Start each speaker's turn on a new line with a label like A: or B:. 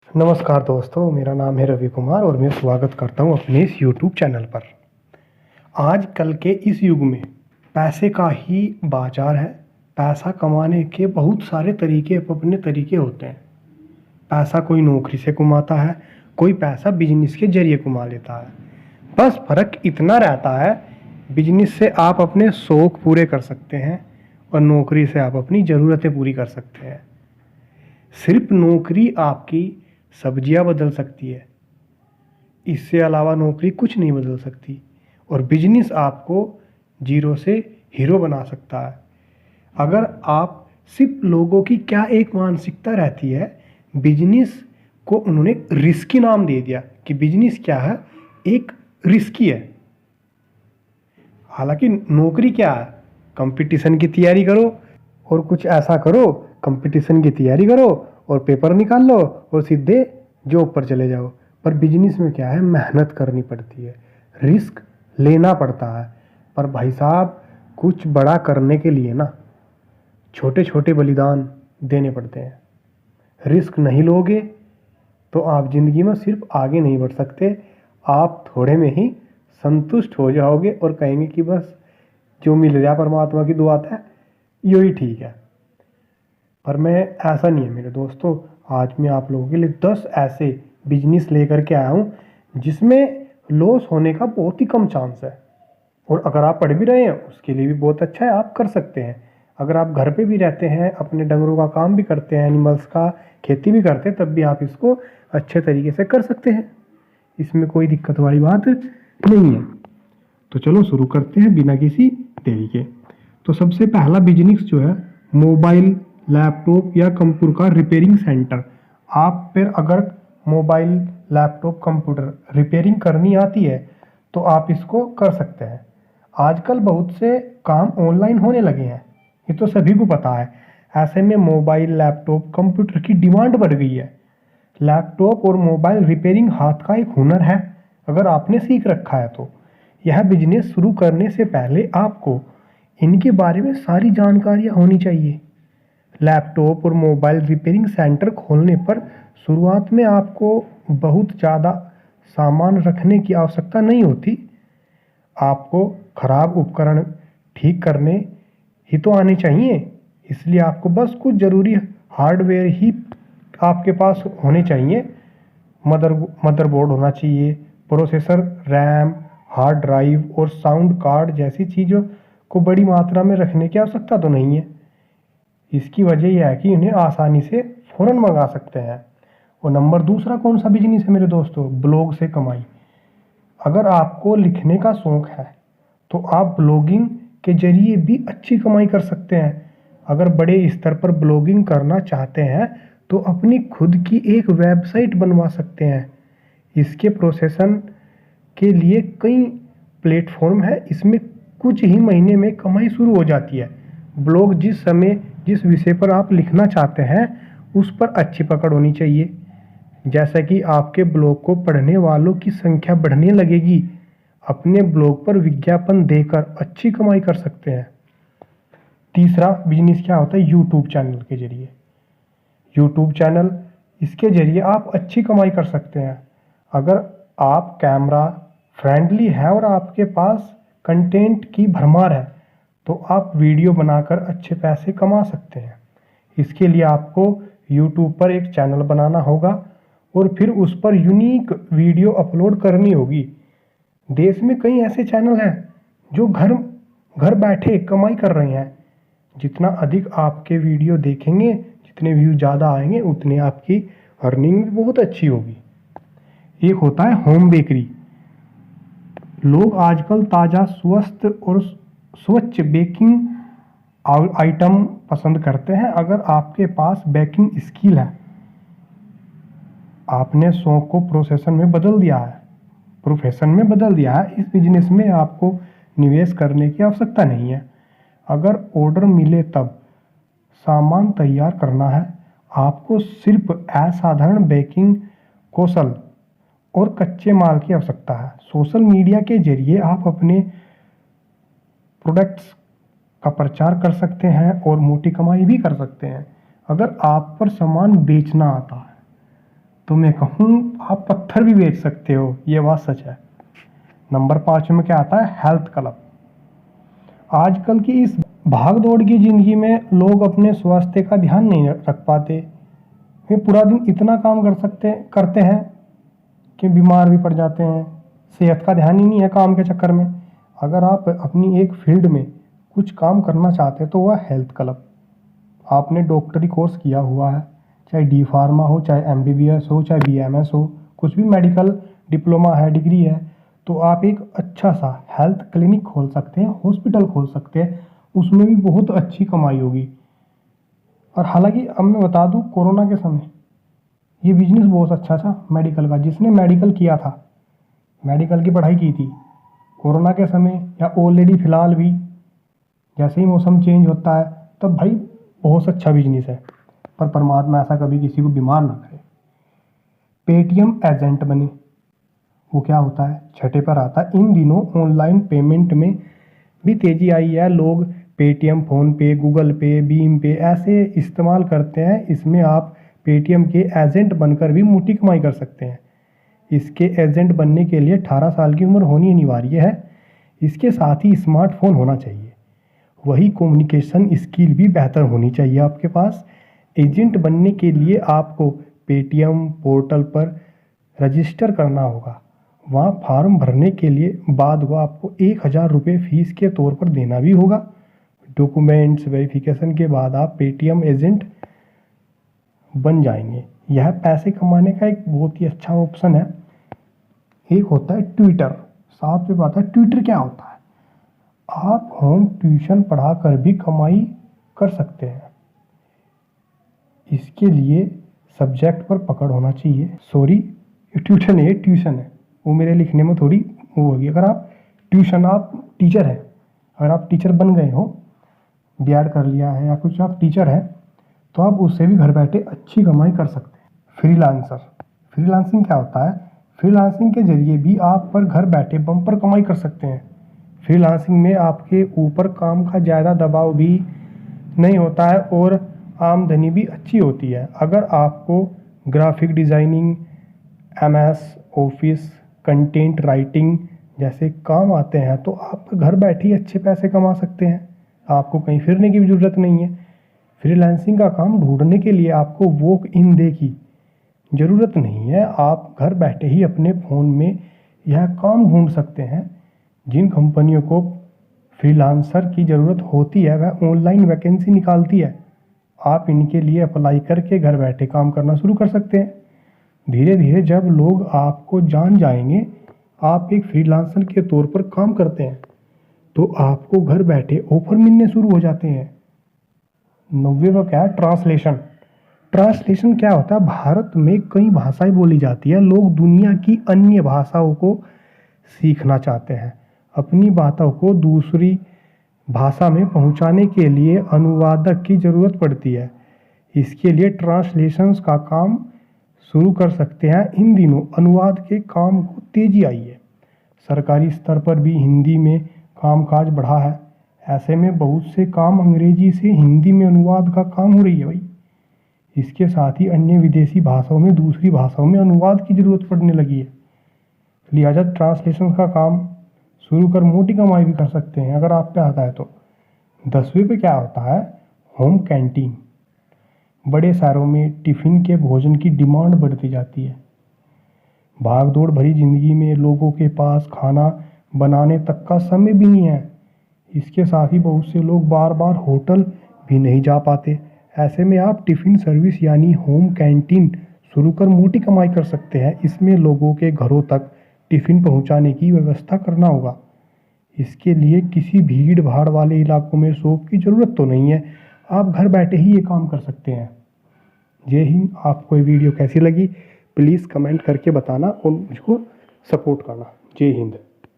A: नमस्कार दोस्तों, मेरा नाम है रवि कुमार और मैं स्वागत करता हूं अपने इस यूट्यूब चैनल पर। आजकल के इस युग में पैसे का ही बाजार है। पैसा कमाने के बहुत सारे तरीके अपने तरीके होते हैं। पैसा कोई नौकरी से कमाता है, कोई पैसा बिजनेस के जरिए कमा लेता है। बस फ़र्क इतना रहता है, बिजनेस से आप अपने शौक पूरे कर सकते हैं और नौकरी से आप अपनी ज़रूरतें पूरी कर सकते हैं। सिर्फ नौकरी आपकी सब्जियां बदल सकती है, इससे अलावा नौकरी कुछ नहीं बदल सकती। और बिजनेस आपको जीरो से हीरो बना सकता है। अगर आप सिर्फ लोगों की क्या एक मानसिकता रहती है, बिजनेस को उन्होंने रिस्की नाम दे दिया कि बिजनेस क्या है, एक रिस्की है। हालांकि नौकरी क्या है, कंपटीशन की तैयारी करो और कुछ ऐसा करो, कंपटीशन की तैयारी करो और पेपर निकाल लो और सीधे जॉब पर चले जाओ। पर बिजनेस में क्या है, मेहनत करनी पड़ती है, रिस्क लेना पड़ता है। पर भाई साहब, कुछ बड़ा करने के लिए ना छोटे छोटे बलिदान देने पड़ते हैं। रिस्क नहीं लोगे तो आप ज़िंदगी में सिर्फ आगे नहीं बढ़ सकते, आप थोड़े में ही संतुष्ट हो जाओगे और कहेंगे कि बस जो मिल गया परमात्मा की दुआ है यही ठीक है। पर मैं ऐसा नहीं है मेरे दोस्तों। आज मैं आप लोगों के लिए 10 ऐसे बिजनेस लेकर के आया हूँ जिसमें लॉस होने का बहुत ही कम चांस है। और अगर आप पढ़ भी रहे हैं उसके लिए भी बहुत अच्छा है, आप कर सकते हैं। अगर आप घर पे भी रहते हैं, अपने डंगरों का काम भी करते हैं, एनिमल्स का खेती भी करते हैं, तब भी आप इसको अच्छे तरीके से कर सकते हैं। इसमें कोई दिक्कत वाली बात नहीं है। तो चलो शुरू करते हैं बिना किसी देरी के। तो सबसे पहला बिजनेस जो है, मोबाइल, लैपटॉप या कंप्यूटर का रिपेयरिंग सेंटर। आप फिर अगर मोबाइल, लैपटॉप, कंप्यूटर रिपेयरिंग करनी आती है तो आप इसको कर सकते हैं। आजकल बहुत से काम ऑनलाइन होने लगे हैं, ये तो सभी को पता है। ऐसे में मोबाइल, लैपटॉप, कंप्यूटर की डिमांड बढ़ गई है। लैपटॉप और मोबाइल रिपेयरिंग हाथ का एक हुनर है, अगर आपने सीख रखा है तो। यह बिजनेस शुरू करने से पहले आपको इनके बारे में सारी जानकारियां होनी चाहिए। लैपटॉप और मोबाइल रिपेयरिंग सेंटर खोलने पर शुरुआत में आपको बहुत ज़्यादा सामान रखने की आवश्यकता नहीं होती। आपको खराब उपकरण ठीक करने ही तो आने चाहिए, इसलिए आपको बस कुछ ज़रूरी हार्डवेयर ही आपके पास होने चाहिए। मदरबोर्ड होना चाहिए, प्रोसेसर, रैम, हार्ड ड्राइव और साउंड कार्ड जैसी चीज़ों को बड़ी मात्रा में रखने की आवश्यकता तो नहीं है। इसकी वजह यह है कि इन्हें आसानी से फ़ौरन मंगा सकते हैं। और नंबर दूसरा कौन सा बिजनेस है मेरे दोस्तों, ब्लॉग से कमाई। अगर आपको लिखने का शौक है तो आप ब्लॉगिंग के जरिए भी अच्छी कमाई कर सकते हैं। अगर बड़े स्तर पर ब्लॉगिंग करना चाहते हैं तो अपनी खुद की एक वेबसाइट बनवा सकते हैं। इसके प्रोसेसन के लिए कई प्लेटफॉर्म है, इसमें कुछ ही महीने में कमाई शुरू हो जाती है। ब्लॉग जिस समय जिस विषय पर आप लिखना चाहते हैं उस पर अच्छी पकड़ होनी चाहिए। जैसा कि आपके ब्लॉग को पढ़ने वालों की संख्या बढ़ने लगेगी, अपने ब्लॉग पर विज्ञापन देकर अच्छी कमाई कर सकते हैं। तीसरा बिजनेस क्या होता है, यूट्यूब चैनल के जरिए। यूट्यूब चैनल, इसके जरिए आप अच्छी कमाई कर सकते हैं। अगर आप कैमरा फ्रेंडली है और आपके पास कंटेंट की भरमार है तो आप वीडियो बनाकर अच्छे पैसे कमा सकते हैं। इसके लिए आपको यूट्यूब पर एक चैनल बनाना होगा और फिर उस पर यूनिक वीडियो अपलोड करनी होगी। देश में कई ऐसे चैनल हैं जो घर घर बैठे कमाई कर रहे हैं। जितना अधिक आपके वीडियो देखेंगे, जितने व्यू ज़्यादा आएंगे, उतनी आपकी अर्निंग भी बहुत अच्छी होगी। एक होता है होम बेकरी। लोग आजकल ताज़ा, स्वस्थ और स्वच्छ बेकिंग आइटम पसंद करते हैं। अगर आपके पास बेकिंग स्किल है, आपने शौक को प्रोफेशन में बदल दिया है, इस बिजनेस में आपको निवेश करने की आवश्यकता नहीं है। अगर ऑर्डर मिले तब सामान तैयार करना है। आपको सिर्फ असाधारण बेकिंग कौशल और कच्चे माल की आवश्यकता है। सोशल मीडिया के जरिए आप अपने प्रोडक्ट्स का प्रचार कर सकते हैं और मोटी कमाई भी कर सकते हैं। अगर आप पर सामान बेचना आता है तो मैं कहूँ आप पत्थर भी बेच सकते हो, ये बात सच है। नंबर 5 में क्या आता है? Health club. आजकल की इस भाग दौड़ की ज़िंदगी में लोग अपने स्वास्थ्य का ध्यान नहीं रख पाते। वे पूरा दिन इतना काम करते हैं कि बीमार भी पड़ जाते हैं। सेहत का ध्यान ही नहीं है काम के चक्कर में। अगर आप अपनी एक फील्ड में कुछ काम करना चाहते हैं तो वह हेल्थ क्लब। आपने डॉक्टरी कोर्स किया हुआ है, चाहे डी फार्मा हो, चाहे MBBS हो, चाहे BMS हो, कुछ भी मेडिकल डिप्लोमा है, डिग्री है, तो आप एक अच्छा सा हेल्थ क्लिनिक खोल सकते हैं, हॉस्पिटल खोल सकते हैं। उसमें भी बहुत अच्छी कमाई होगी। और हालांकि अब मैं बता दूं, कोरोना के समय ये बिजनेस बहुत अच्छा था मेडिकल का। जिसने मेडिकल किया था, मेडिकल की पढ़ाई की थी, कोरोना के समय या ऑलरेडी फ़िलहाल भी जैसे ही मौसम चेंज होता है तब भाई बहुत अच्छा बिजनेस है। पर परमात्मा ऐसा कभी किसी को बीमार ना करे। पेटीएम एजेंट बने। वो क्या होता है? छठे पर आता है। इन दिनों ऑनलाइन पेमेंट में भी तेज़ी आई है। लोग पेटीएम, फ़ोनपे, गूगल पे, भीम पे ऐसे इस्तेमाल करते हैं। इसमें आप पेटीएम के एजेंट बनकर भी मोटी कमाई कर सकते हैं। इसके एजेंट बनने के लिए 18 साल की उम्र होनी अनिवार्य है। इसके साथ ही स्मार्टफोन होना चाहिए। वही कम्युनिकेशन स्किल भी बेहतर होनी चाहिए आपके पास। एजेंट बनने के लिए आपको पेटीएम पोर्टल पर रजिस्टर करना होगा। वहाँ फॉर्म भरने के लिए बाद वो आपको 1000 रुपये फीस के तौर पर देना भी होगा। डॉक्यूमेंट्स वेरिफिकेशन के बाद आप पेटीएम एजेंट बन जाएंगे। यह पैसे कमाने का एक बहुत ही अच्छा ऑप्शन है। एक होता है ट्विटर। साथ में बात है, ट्विटर क्या होता है? आप होम ट्यूशन पढ़ा कर भी कमाई कर सकते हैं। इसके लिए सब्जेक्ट पर पकड़ होना चाहिए। सॉरी, ट्यूशन है, ट्यूशन है, वो मेरे लिखने में थोड़ी वो होगी। अगर आप ट्यूशन, आप टीचर हैं, अगर आप टीचर बन गए हो, BEd कर लिया है या कुछ, आप टीचर हैं, तो आप उससे भी घर बैठे अच्छी कमाई कर सकते हैं। फ्रीलांसर। फ्रीलांसिंग क्या होता है? फ्रीलांसिंग के जरिए भी आप पर घर बैठे बम्पर कमाई कर सकते हैं। फ्रीलांसिंग में आपके ऊपर काम का ज़्यादा दबाव भी नहीं होता है और आमदनी भी अच्छी होती है। अगर आपको graphic designing, MS office, content writing जैसे काम आते हैं तो आप घर बैठे ही अच्छे पैसे कमा सकते हैं। आपको कहीं फिरने की भी ज़रूरत नहीं है। फ्रीलांसिंग का काम ढूंढने के लिए आपको वॉक इन डे की ज़रूरत नहीं है। आप घर बैठे ही अपने फ़ोन में यह काम ढूंढ सकते हैं। जिन कंपनियों को फ्रीलांसर की ज़रूरत होती है वह ऑनलाइन वैकेंसी निकालती है। आप इनके लिए अप्लाई करके घर बैठे काम करना शुरू कर सकते हैं। धीरे धीरे जब लोग आपको जान जाएंगे, आप एक फ्रीलांसर के तौर पर काम करते हैं, तो आपको घर बैठे ऑफर मिलने शुरू हो जाते हैं। 90 का क्या है? ट्रांसलेशन। ट्रांसलेशन क्या होता है? भारत में कई भाषाएं बोली जाती है। लोग दुनिया की अन्य भाषाओं को सीखना चाहते हैं। अपनी बातों को दूसरी भाषा में पहुंचाने के लिए अनुवादक की ज़रूरत पड़ती है। इसके लिए ट्रांसलेशंस का काम शुरू कर सकते हैं। इन दिनों अनुवाद के काम को तेज़ी आई है। सरकारी स्तर पर भी हिंदी में कामकाज बढ़ा है। ऐसे में बहुत से काम अंग्रेजी से हिंदी में अनुवाद का काम हो रही है भाई। इसके साथ ही अन्य विदेशी भाषाओं में, दूसरी भाषाओं में अनुवाद की ज़रूरत पड़ने लगी है। लिहाजा ट्रांसलेशन का काम शुरू कर मोटी कमाई भी कर सकते हैं अगर आप पे आता है तो। 10वें पे क्या होता है? Home canteen. बड़े शहरों में टिफ़िन के भोजन की डिमांड बढ़ती जाती है। भाग दौड़ भरी ज़िंदगी में लोगों के पास खाना बनाने तक का समय भी नहीं है। इसके साथ ही बहुत से लोग बार बार होटल भी नहीं जा पाते। ऐसे में आप टिफ़िन सर्विस यानी होम कैंटीन शुरू कर मोटी कमाई कर सकते हैं। इसमें लोगों के घरों तक टिफ़िन पहुंचाने की व्यवस्था करना होगा। इसके लिए किसी भीड़ भाड़ वाले इलाकों में शॉप की ज़रूरत तो नहीं है। आप घर बैठे ही ये काम कर सकते हैं। जय हिंद। आपको ये वीडियो कैसी लगी प्लीज़ कमेंट करके बताना और मुझको सपोर्ट करना। जय हिंद।